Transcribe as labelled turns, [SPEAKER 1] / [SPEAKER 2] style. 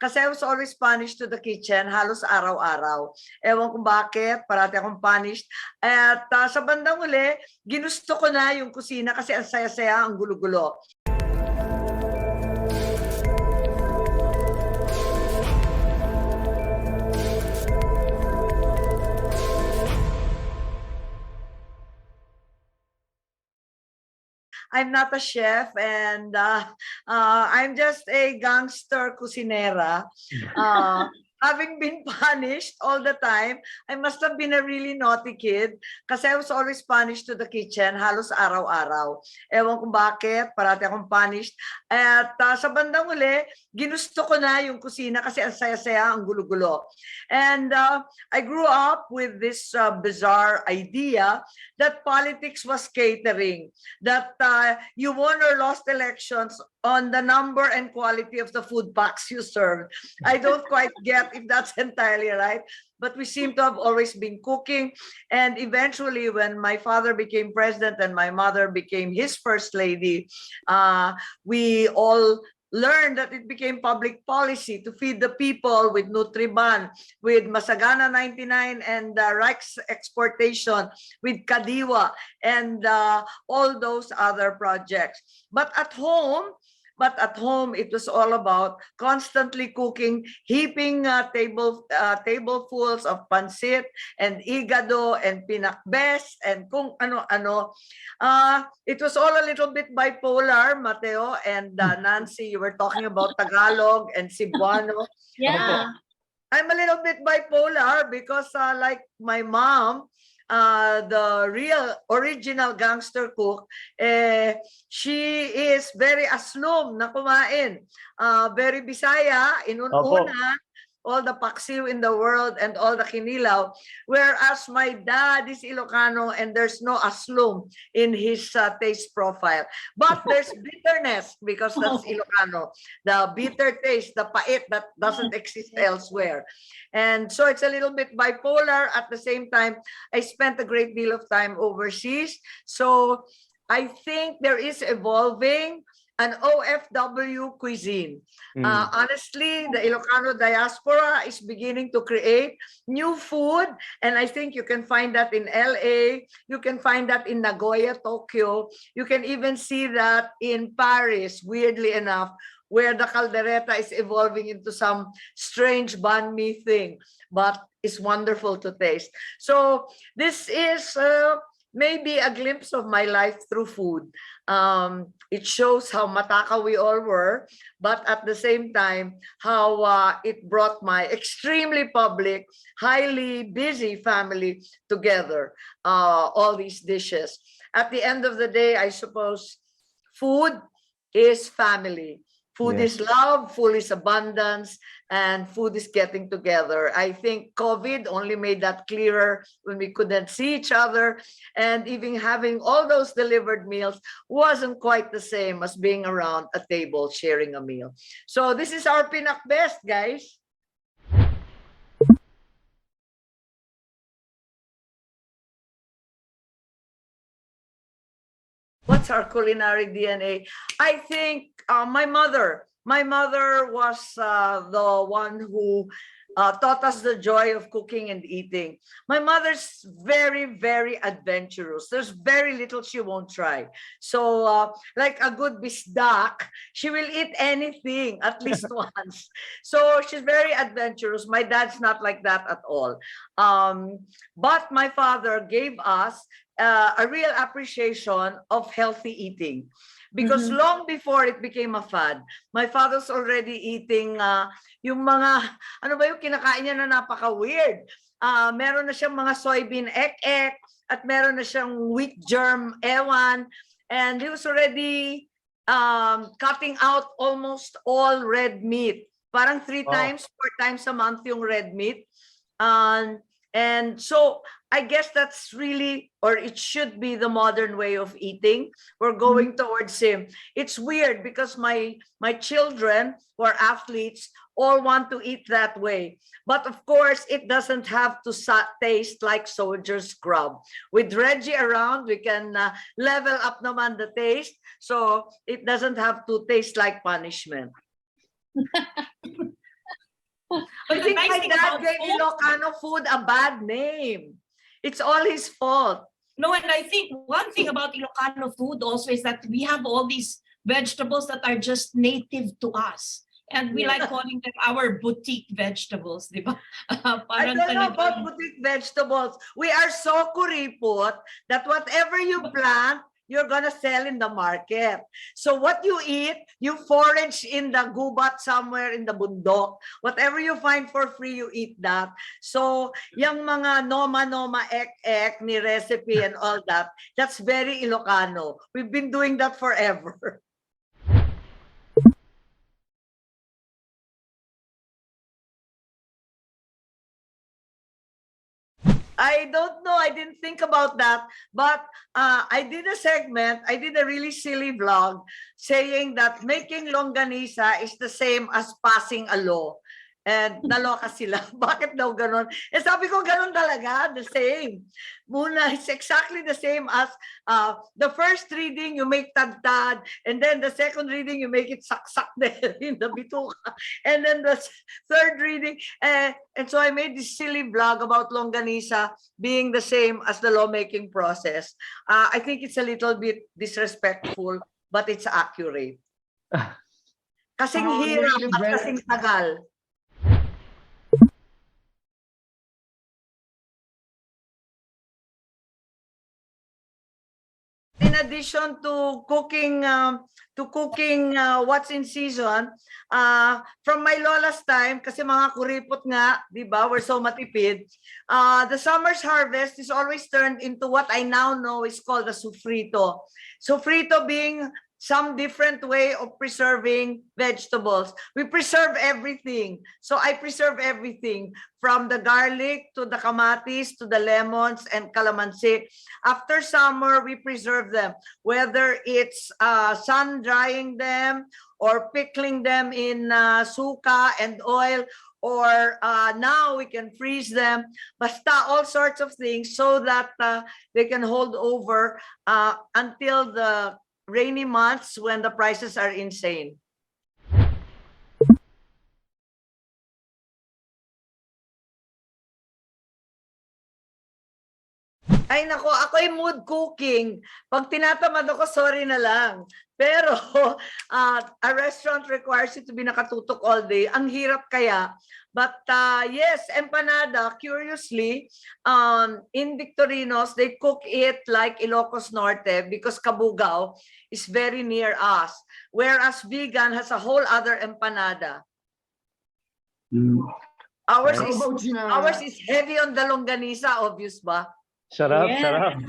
[SPEAKER 1] Kasi I was always punished to the kitchen, halos araw-araw. Ewan kung bakit, parati akong punished. At sa bandang uli, ginusto ko na yung kusina kasi ang saya-saya, ang gulo-gulo. I'm not a chef, and I'm just a gangster cusinera. Having been punished all the time, I must have been a really naughty kid kasi I was always punished to the kitchen, halos araw-araw. Ewan kung bakit, parati akong punished. At sa bandang uli, ginusto ko na yung kusina kasi ang saya-saya, ang gulo-gulo. And I grew up with this bizarre idea that politics was catering, that you won or lost elections on the number and quality of the food packs you served. I don't quite get if that's entirely right, but we seem to have always been cooking. And eventually, when my father became president and my mother became his first lady, we all learned that it became public policy to feed the people with Nutriban, with Masagana 99 and rice exportation, with Kadiwa, and all those other projects. But at home, it was all about constantly cooking, heaping tablesfuls of pancit and igado and pinakbes and kung ano-ano. It was all a little bit bipolar, Mateo and Nancy. You were talking about Tagalog and Cebuano.
[SPEAKER 2] Yeah.
[SPEAKER 1] I'm a little bit bipolar because like my mom, the real original gangster cook, she is very aslum na kumain, very Bisaya, inuna, all the paksiw in the world and all the kinilaw, whereas my dad is Ilocano and there's no aslum in his taste profile. But there's bitterness because that's Ilocano, the bitter taste, the pait that doesn't exist elsewhere. And so it's a little bit bipolar. At the same time, I spent a great deal of time overseas. So I think there is evolving an OFW cuisine. Honestly, the Ilocano diaspora is beginning to create new food, and I think you can find that in LA, you can find that in Nagoya, Tokyo, you can even see that in Paris, weirdly enough, where the caldereta is evolving into some strange banh mi thing, but it's wonderful to taste. So this is maybe a glimpse of my life through food. It shows how matakaw we all were, but at the same time, how it brought my extremely public, highly busy family together, all these dishes. At the end of the day, I suppose food is family. Food is love, food is abundance, and food is getting together. I think COVID only made that clearer when we couldn't see each other, and even having all those delivered meals wasn't quite the same as being around a table sharing a meal. So this is our pinakbest, guys. What's our culinary DNA? I think my mother was the one who taught us the joy of cooking and eating. My mother's very, very adventurous. There's very little she won't try. So like a good bisdak, she will eat anything at least once. So she's very adventurous. My dad's not like that at all. But my father gave us a real appreciation of healthy eating. Because long before it became a fad, my father's already eating yung mga, ano ba yung kinakain niya na napaka-weird. Meron na siyang mga soybean ek-ek, at meron na siyang wheat germ ewan, and he was already cutting out almost all red meat. Parang 4 times a month yung red meat. And so I guess that's really, or it should be, the modern way of eating. We're going towards him. It's weird because my children who are athletes all want to eat that way. But of course, it doesn't have to taste like soldier's grub. With Reggie around, we can level up naman the taste. So it doesn't have to taste like punishment. I think my dad gave Ilocano food a bad name. It's all his fault.
[SPEAKER 2] No, and I think one thing about Ilocano food also is that we have all these vegetables that are just native to us. And we like calling them our boutique vegetables, di ba?
[SPEAKER 1] I don't know about boutique vegetables. We are so kuripot that whatever you plant, you're gonna sell in the market. So what you eat, you forage in the gubat somewhere in the bundok. Whatever you find for free, you eat that. So yung mga noma-noma ek-ek ni recipe and all that, that's very Ilocano. We've been doing that forever. I don't know. I didn't think about that. But I did a segment. I did a really silly vlog saying that making longganisa is the same as passing a law. And naloka sila. Bakit daw ganon? Eh sabi ko ganon talaga. The same. Muna, it's exactly the same as the first reading, you make tad-tad. And then the second reading, you make it sak-sak in the bituka. And then the third reading. And so I made this silly vlog about longganisa being the same as the lawmaking process. I think it's a little bit disrespectful, but it's accurate. Kasing hirap at kasing tagal. In addition to cooking what's in season, from my lola's time, kasi mga kuripot nga, di ba, we're so matipid, the summer's harvest is always turned into what I now know is called a sofrito. Sofrito being some different way of preserving vegetables. We preserve everything. So I preserve everything from the garlic to the kamatis to the lemons and calamansi. After summer, we preserve them, whether it's sun drying them or pickling them in suka and oil, or now we can freeze them, basta all sorts of things so that they can hold over until the rainy months when the prices are insane. Ay nako, ako ay mood cooking. Pag tinatamad ako, sorry na lang. Pero a restaurant requires you to be nakatutok all day. Ang hirap kaya. But yes, empanada, curiously, in Victorinos, they cook it like Ilocos Norte because Cabugao is very near us. Whereas vegan has a whole other empanada. Ours is heavy on the longganisa, obvious ba?
[SPEAKER 3] Sarap,
[SPEAKER 2] Yeah.
[SPEAKER 3] sarap.